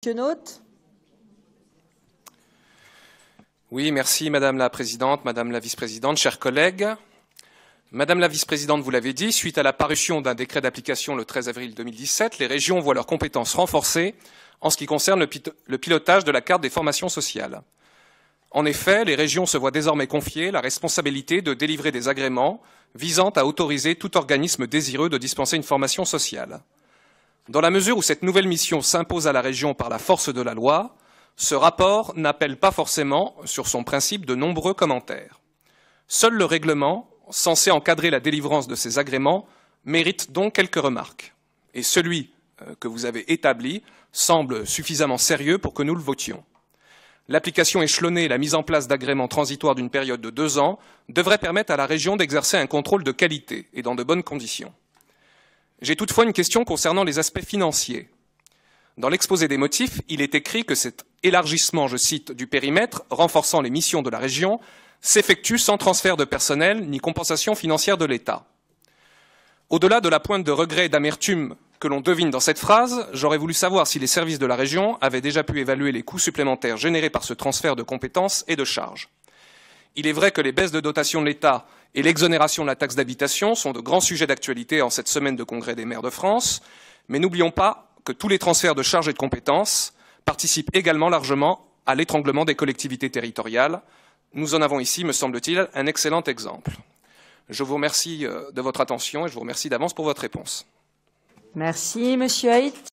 Monsieur Note. Oui, merci Madame la Présidente, Madame la Vice-Présidente, chers collègues. Madame la Vice-Présidente, vous l'avez dit, suite à la parution d'un décret d'application le 13 avril 2017, les régions voient leurs compétences renforcées en ce qui concerne le pilotage de la carte des formations sociales. En effet, les régions se voient désormais confier la responsabilité de délivrer des agréments visant à autoriser tout organisme désireux de dispenser une formation sociale. Dans la mesure où cette nouvelle mission s'impose à la région par la force de la loi, ce rapport n'appelle pas forcément, sur son principe, de nombreux commentaires. Seul le règlement, censé encadrer la délivrance de ces agréments, mérite donc quelques remarques. Et celui que vous avez établi semble suffisamment sérieux pour que nous le votions. L'application échelonnée et la mise en place d'agréments transitoires d'une période de 2 ans devraient permettre à la région d'exercer un contrôle de qualité et dans de bonnes conditions. J'ai toutefois une question concernant les aspects financiers. Dans l'exposé des motifs, il est écrit que cet élargissement, je cite, du périmètre renforçant les missions de la région s'effectue sans transfert de personnel ni compensation financière de l'État. Au-delà de la pointe de regret et d'amertume que l'on devine dans cette phrase, j'aurais voulu savoir si les services de la région avaient déjà pu évaluer les coûts supplémentaires générés par ce transfert de compétences et de charges. Il est vrai que les baisses de dotation de l'État et l'exonération de la taxe d'habitation sont de grands sujets d'actualité en cette semaine de congrès des maires de France, mais n'oublions pas que tous les transferts de charges et de compétences participent également largement à l'étranglement des collectivités territoriales. Nous en avons ici, me semble-t-il, un excellent exemple. Je vous remercie de votre attention et je vous remercie d'avance pour votre réponse. Merci, Monsieur Haït.